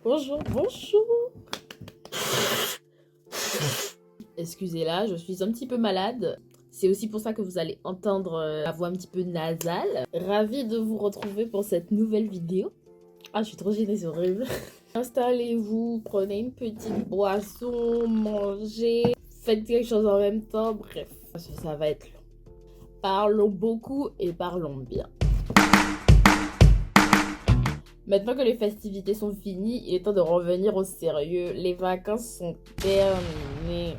Bonjour, bonjour. Excusez-la, je suis un petit peu malade. C'est aussi pour ça que vous allez entendre la voix un petit peu nasale. Ravie de vous retrouver pour cette nouvelle vidéo. Ah, je suis trop gênée, c'est horrible. Installez-vous, prenez une petite boisson, mangez, faites quelque chose en même temps. Bref, ça va être long. Parlons beaucoup et parlons bien. Maintenant que les festivités sont finies, il est temps de revenir au sérieux. Les vacances sont terminées.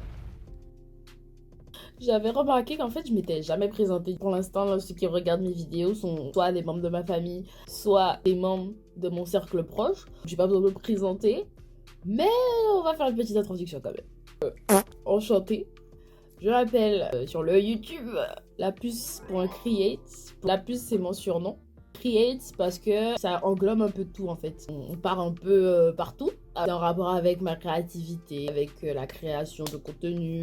J'avais remarqué qu'en fait, je m'étais jamais présentée. Pour l'instant, ceux qui regardent mes vidéos sont soit des membres de ma famille, soit des membres de mon cercle proche. J'ai pas besoin de me présenter, mais on va faire une petite introduction quand même. Enchantée. Je m'appelle sur le YouTube La Puce.create. La Puce, c'est mon surnom. Create parce que ça englobe un peu tout en fait. On part un peu partout. En rapport avec ma créativité, avec la création de contenu.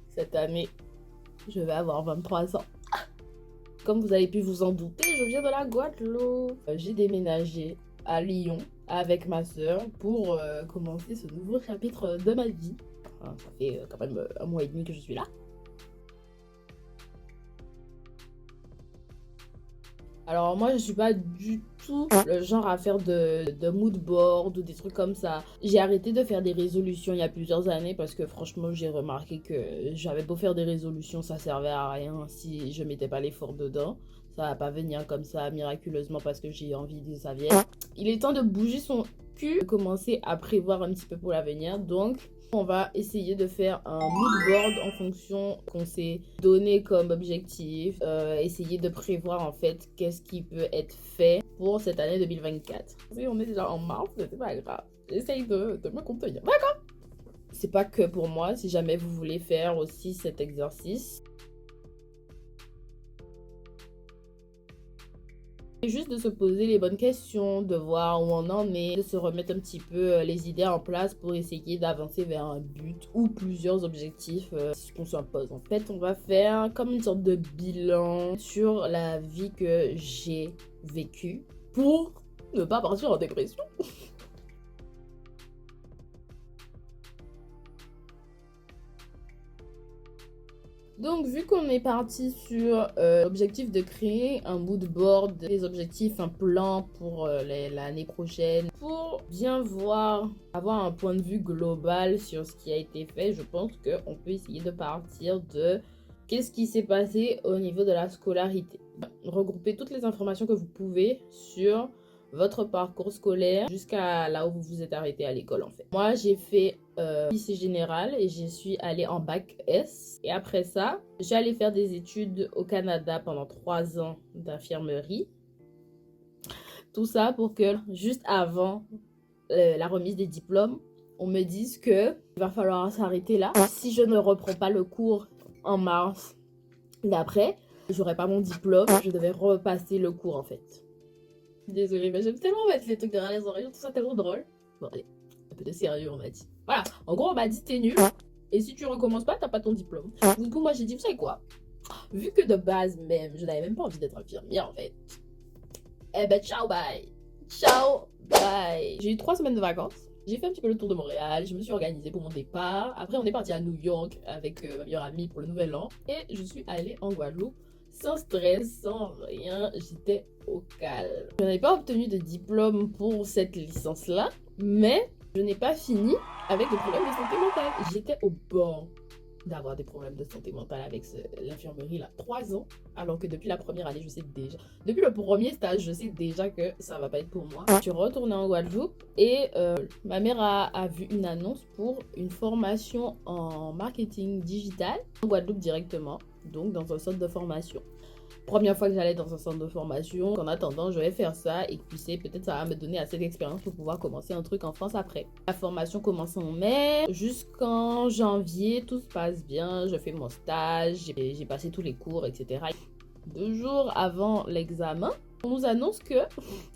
Cette année, je vais avoir 23 ans. Comme vous avez pu vous en douter, je viens de la Guadeloupe. J'ai déménagé à Lyon avec ma soeur pour commencer ce nouveau chapitre de ma vie. Ça fait quand même 1 mois et demi que je suis là. Alors moi je suis pas du tout le genre à faire de mood board ou des trucs comme ça. J'ai arrêté de faire des résolutions il y a plusieurs années parce que franchement j'ai remarqué que j'avais beau faire des résolutions, ça servait à rien si je mettais pas l'effort dedans. Ça va pas venir comme ça miraculeusement parce que j'ai envie que ça vienne. Il est temps de bouger son cul, de commencer à prévoir un petit peu pour l'avenir. Donc on va essayer de faire un mood board en fonction qu'on s'est donné comme objectif. Essayer de prévoir en fait qu'est-ce qui peut être fait pour cette année 2024. Oui, on est déjà en mars, c'est pas grave. J'essaye de me contenir. D'accord? C'est pas que pour moi, si jamais vous voulez faire aussi cet exercice. Juste de se poser les bonnes questions, de voir où on en est, de se remettre un petit peu les idées en place pour essayer d'avancer vers un but ou plusieurs objectifs qu'on s'impose. En fait, on va faire comme une sorte de bilan sur la vie que j'ai vécue pour ne pas partir en dépression. Donc, vu qu'on est parti sur l'objectif de créer un mood board, des objectifs, un plan pour l'année prochaine, pour bien voir, avoir un point de vue global sur ce qui a été fait, je pense qu'on peut essayer de partir de qu'est-ce qui s'est passé au niveau de la scolarité. Regrouper toutes les informations que vous pouvez sur votre parcours scolaire jusqu'à là où vous vous êtes arrêté à l'école en fait. Moi j'ai fait lycée général et je suis allée en bac S et après ça j'allais faire des études au Canada pendant 3 ans d'infirmerie. Tout ça pour que juste avant la remise des diplômes on me dise que il va falloir s'arrêter là. Si je ne reprends pas le cours en mars d'après, j'aurai pas mon diplôme, je devais repasser le cours en fait. Désolée, mais j'aime tellement mettre les trucs derrière les oreilles, je trouve ça tellement drôle. Bon, allez, un peu de sérieux, on m'a dit. Voilà, en gros, on m'a dit t'es nul, et si tu recommences pas, t'as pas ton diplôme. Du coup, moi, j'ai dit, vous savez quoi? Vu que de base, même, je n'avais même pas envie d'être infirmière, en fait. Eh ben, ciao, bye. Ciao, bye. J'ai eu 3 semaines de vacances. J'ai fait un petit peu le tour de Montréal, je me suis organisée pour mon départ. Après, on est parti à New York avec ma meilleure amie pour le nouvel an. Et je suis allée en Guadeloupe. Sans stress, sans rien, j'étais au calme. Je n'avais pas obtenu de diplôme pour cette licence-là, mais je n'ai pas fini avec des problèmes de santé mentale. J'étais au bord d'avoir des problèmes de santé mentale avec l'infirmerie là, 3 ans, alors que depuis la première année, je sais déjà, depuis le premier stage, je sais déjà que ça va pas être pour moi. Je suis retournée en Guadeloupe et ma mère a vu une annonce pour une formation en marketing digital en Guadeloupe directement, donc dans un centre de formation. Première fois que j'allais dans un centre de formation, en attendant, je vais faire ça et puis c'est peut-être ça va me donner assez d'expérience pour pouvoir commencer un truc en France après. La formation commence en mai, jusqu'en janvier, tout se passe bien, je fais mon stage, j'ai passé tous les cours, etc. 2 jours avant l'examen, on nous annonce que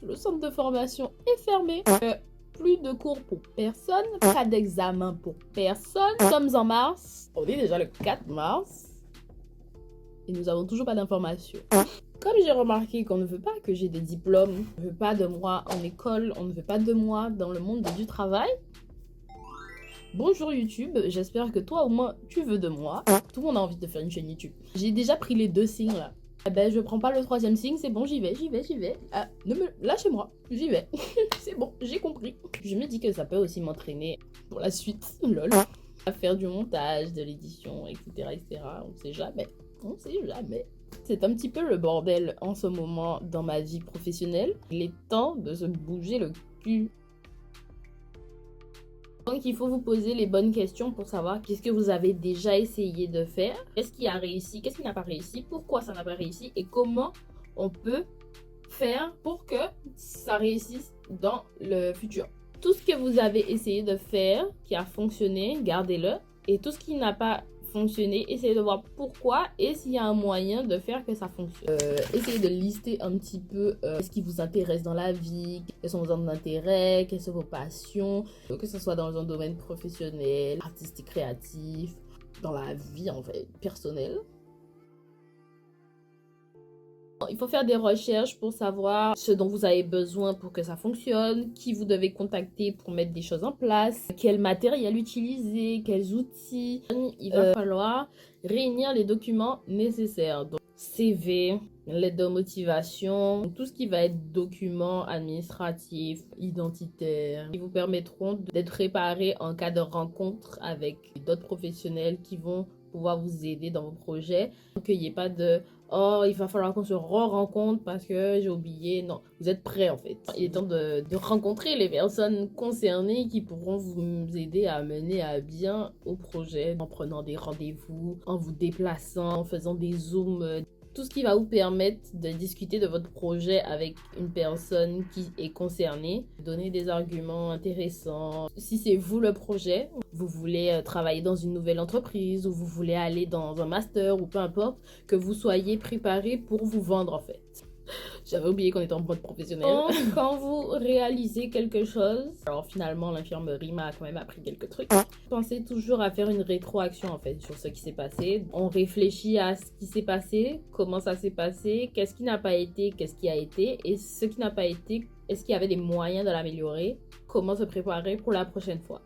le centre de formation est fermé. Plus de cours pour personne, pas d'examen pour personne. Nous sommes en mars, on est déjà le 4 mars. et nous avons toujours pas d'informations. Comme j'ai remarqué qu'on ne veut pas que j'ai des diplômes, on ne veut pas de moi en école, on ne veut pas de moi dans le monde du travail. Bonjour YouTube, j'espère que toi au moins tu veux de moi. Tout le monde a envie de faire une chaîne YouTube. J'ai déjà pris les 2 signes là. Eh ben je prends pas le 3e signe, c'est bon, j'y vais. Ah, ne me lâchez-moi, j'y vais. C'est bon, j'ai compris. Je me dis que ça peut aussi m'entraîner pour la suite, lol. À faire du montage, de l'édition, etc. On sait jamais. C'est un petit peu le bordel en ce moment dans ma vie professionnelle. Il est temps de se bouger le cul. Donc il faut vous poser les bonnes questions pour savoir qu'est-ce que vous avez déjà essayé de faire, qu'est-ce qui a réussi, qu'est-ce qui n'a pas réussi, pourquoi ça n'a pas réussi et comment on peut faire pour que ça réussisse dans le futur. Tout ce que vous avez essayé de faire qui a fonctionné, gardez-le. Et tout ce qui n'a pas fonctionné, essayez de voir pourquoi et s'il y a un moyen de faire que ça fonctionne. Essayez de lister un petit peu ce qui vous intéresse dans la vie, quels sont vos intérêts, quelles sont vos passions, que ce soit dans un domaine professionnel, artistique, créatif, dans la vie en fait, personnelle. Il faut faire des recherches pour savoir ce dont vous avez besoin pour que ça fonctionne, qui vous devez contacter pour mettre des choses en place, quel matériel utiliser, quels outils. Il va falloir réunir les documents nécessaires. Donc, CV, lettre de motivation, tout ce qui va être documents administratifs, identitaires, qui vous permettront d'être préparé en cas de rencontre avec d'autres professionnels qui vont pouvoir vous aider dans vos projets. Donc, qu'il n'y ait pas de oh, il va falloir qu'on se re-rencontre parce que j'ai oublié. Non, vous êtes prêts en fait. Il est temps de rencontrer les personnes concernées qui pourront vous aider à mener à bien au projet en prenant des rendez-vous, en vous déplaçant, en faisant des zooms. Tout ce qui va vous permettre de discuter de votre projet avec une personne qui est concernée, donner des arguments intéressants. Si c'est vous le projet, vous voulez travailler dans une nouvelle entreprise ou vous voulez aller dans un master ou peu importe, que vous soyez préparé pour vous vendre en fait. J'avais oublié qu'on était en mode professionnel. Donc, quand vous réalisez quelque chose, alors finalement l'infirmerie m'a quand même appris quelques trucs. Pensez toujours à faire une rétroaction en fait sur ce qui s'est passé. On réfléchit à ce qui s'est passé, comment ça s'est passé, qu'est-ce qui n'a pas été, qu'est-ce qui a été, et ce qui n'a pas été, est-ce qu'il y avait des moyens de l'améliorer, comment se préparer pour la prochaine fois.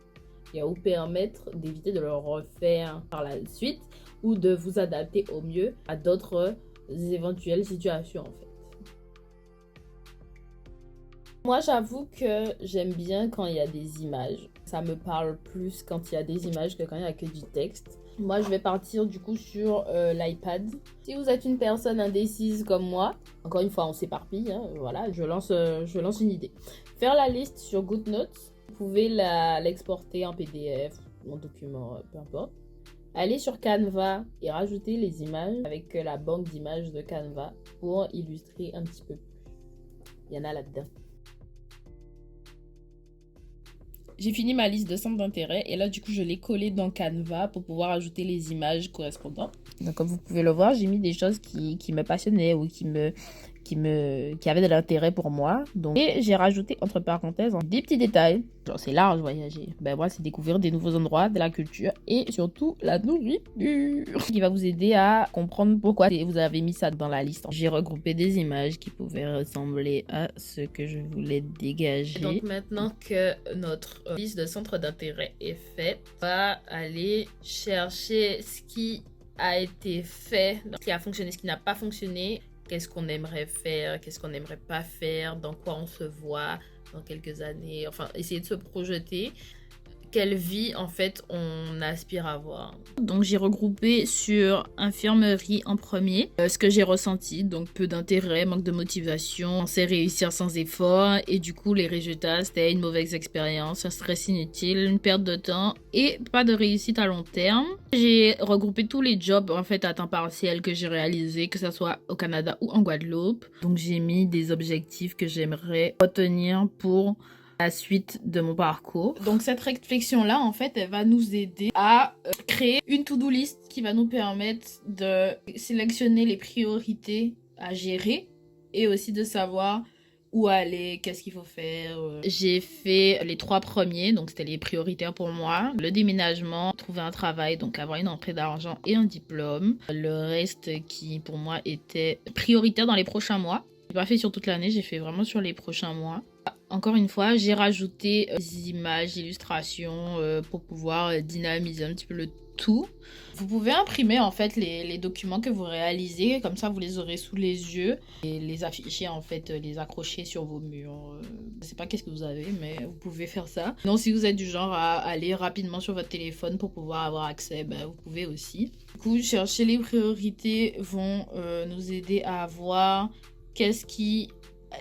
Et à vous permettre d'éviter de le refaire par la suite ou de vous adapter au mieux à d'autres éventuelles situations en fait. Moi, j'avoue que j'aime bien quand il y a des images. Ça me parle plus quand il y a des images que quand il y a que du texte. Moi, je vais partir du coup sur l'iPad. Si vous êtes une personne indécise comme moi, encore une fois, on s'éparpille, hein, voilà, je lance une idée. Faire la liste sur GoodNotes, vous pouvez l'exporter en PDF, en document, peu importe. Allez sur Canva et rajouter les images avec la banque d'images de Canva pour illustrer un petit peu plus. Il y en a là-dedans. J'ai fini ma liste de centres d'intérêt et là du coup je l'ai collée dans Canva pour pouvoir ajouter les images correspondantes. Donc comme vous pouvez le voir, j'ai mis des choses qui me passionnaient ou qui avaient de l'intérêt pour moi. Donc, et j'ai rajouté entre parenthèses des petits détails. Genre c'est large voyager. Ben moi c'est découvrir des nouveaux endroits, de la culture et surtout la nourriture qui va vous aider à comprendre pourquoi vous avez mis ça dans la liste. J'ai regroupé des images qui pouvaient ressembler à ce que je voulais dégager. Donc maintenant que notre liste de centres d'intérêt est faite, on va aller chercher ce qui a été fait, ce qui a fonctionné, ce qui n'a pas fonctionné. Qu'est-ce qu'on aimerait faire, qu'est-ce qu'on n'aimerait pas faire, dans quoi on se voit dans quelques années. Enfin, essayer de se projeter. Quelle vie, en fait, on aspire à avoir. Donc, j'ai regroupé sur infirmerie en premier. Ce que j'ai ressenti, donc peu d'intérêt, manque de motivation, on sait réussir sans effort. Et du coup, les résultats, c'était une mauvaise expérience, un stress inutile, une perte de temps et pas de réussite à long terme. J'ai regroupé tous les jobs, en fait, à temps partiel que j'ai réalisés, que ce soit au Canada ou en Guadeloupe. Donc, j'ai mis des objectifs que j'aimerais retenir pour la suite de mon parcours. Donc cette réflexion-là, en fait, elle va nous aider à créer une to-do list qui va nous permettre de sélectionner les priorités à gérer et aussi de savoir où aller, qu'est-ce qu'il faut faire. J'ai fait les 3 premiers, donc c'était les prioritaires pour moi. Le déménagement, trouver un travail, donc avoir une entrée d'argent et un diplôme. Le reste qui pour moi était prioritaire dans les prochains mois. J'ai pas fait sur toute l'année, j'ai fait vraiment sur les prochains mois. Encore une fois, j'ai rajouté des images, illustrations pour pouvoir dynamiser un petit peu le tout. Vous pouvez imprimer en fait les documents que vous réalisez, comme ça vous les aurez sous les yeux et les afficher en fait, les accrocher sur vos murs. Je sais pas qu'est-ce que vous avez, mais vous pouvez faire ça. Non, si vous êtes du genre à aller rapidement sur votre téléphone pour pouvoir avoir accès, ben, vous pouvez aussi. Du coup, chercher les priorités vont nous aider à voir qu'est-ce qui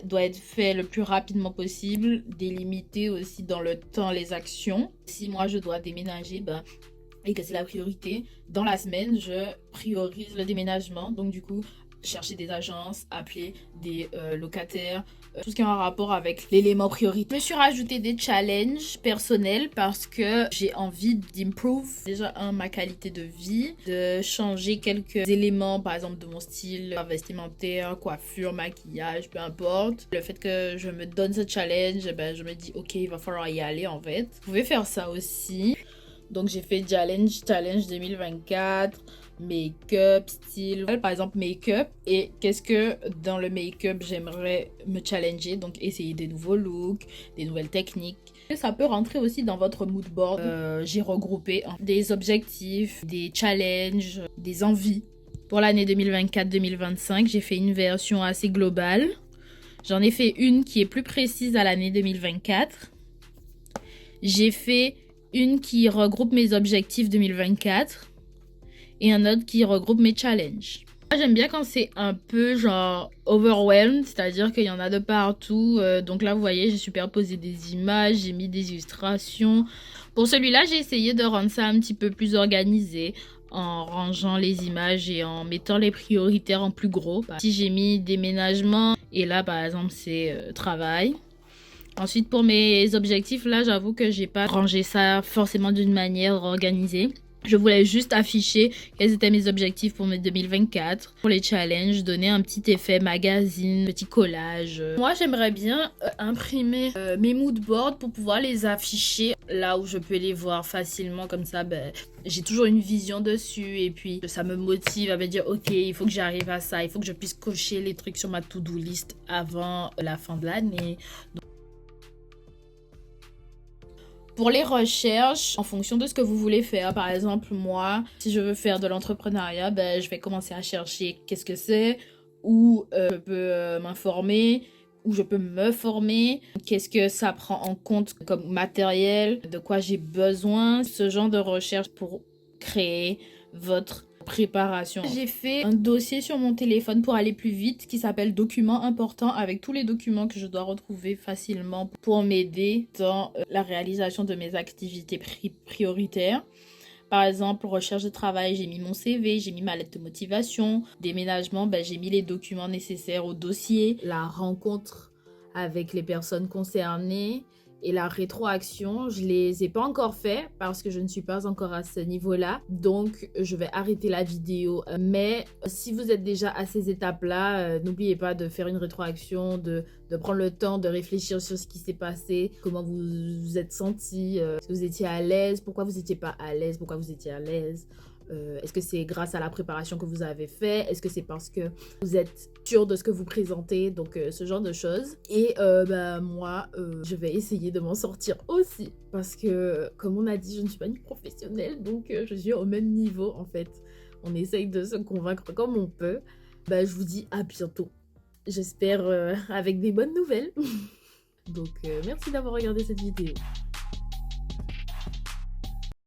doit être fait le plus rapidement possible, délimiter aussi dans le temps les actions. Si moi je dois déménager, ben, et que c'est la priorité, dans la semaine, je priorise le déménagement. Donc du coup, chercher des agences, appeler des locataires, tout ce qui a un rapport avec l'élément priorité. Je me suis rajouté des challenges personnels parce que j'ai envie d'improve déjà ma qualité de vie, de changer quelques éléments, par exemple de mon style vestimentaire, coiffure, maquillage, peu importe. Le fait que je me donne ce challenge, ben, je me dis ok, il va falloir y aller en fait. Vous pouvez faire ça aussi. Donc j'ai fait challenge 2024, make-up, style, par exemple make-up. Et qu'est-ce que dans le make-up j'aimerais me challenger, donc essayer des nouveaux looks, des nouvelles techniques. Et ça peut rentrer aussi dans votre mood board. J'ai regroupé des objectifs, des challenges, des envies. Pour l'année 2024-2025, j'ai fait une version assez globale. J'en ai fait une qui est plus précise à l'année 2024. J'ai fait une qui regroupe mes objectifs 2024 et un autre qui regroupe mes challenges. J'aime bien quand c'est un peu genre overwhelmed, c'est-à-dire qu'il y en a de partout. Donc là, vous voyez, j'ai superposé des images, j'ai mis des illustrations. Pour celui-là, j'ai essayé de rendre ça un petit peu plus organisé en rangeant les images et en mettant les prioritaires en plus gros. Si j'ai mis déménagement et là, par exemple, c'est travail. Ensuite, pour mes objectifs, là, j'avoue que j'ai pas rangé ça forcément d'une manière organisée. Je voulais juste afficher quels étaient mes objectifs pour mes 2024. Pour les challenges, donner un petit effet magazine, petit collage. Moi, j'aimerais bien imprimer mes mood boards pour pouvoir les afficher là où je peux les voir facilement. Comme ça, ben, j'ai toujours une vision dessus et puis ça me motive à me dire ok, il faut que j'arrive à ça. Il faut que je puisse cocher les trucs sur ma to-do list avant la fin de l'année. Pour les recherches, en fonction de ce que vous voulez faire, par exemple, moi, si je veux faire de l'entrepreneuriat, ben, je vais commencer à chercher qu'est-ce que c'est, où je peux m'informer, où je peux me former, qu'est-ce que ça prend en compte comme matériel, de quoi j'ai besoin, ce genre de recherche pour créer votre préparation. J'ai fait un dossier sur mon téléphone pour aller plus vite qui s'appelle documents importants avec tous les documents que je dois retrouver facilement pour m'aider dans la réalisation de mes activités prioritaires. Par exemple, recherche de travail, j'ai mis mon CV, j'ai mis ma lettre de motivation. Déménagement, ben, j'ai mis les documents nécessaires au dossier. La rencontre avec les personnes concernées. Et la rétroaction, je les ai pas encore fait parce que je ne suis pas encore à ce niveau-là. Donc, je vais arrêter la vidéo. Mais si vous êtes déjà à ces étapes-là, n'oubliez pas de faire une rétroaction, de prendre le temps de réfléchir sur ce qui s'est passé, comment vous vous êtes senti, est-ce que vous étiez à l'aise, pourquoi vous n'étiez pas à l'aise, pourquoi vous étiez à l'aise. Est-ce que c'est grâce à la préparation que vous avez fait? Est-ce que c'est parce que vous êtes sûr de ce que vous présentez? Donc, ce genre de choses. Et moi, je vais essayer de m'en sortir aussi. Parce que, comme on a dit, je ne suis pas une professionnelle. Donc, je suis au même niveau, en fait. On essaye de se convaincre comme on peut. Je vous dis à bientôt. J'espère avec des bonnes nouvelles. Donc, merci d'avoir regardé cette vidéo.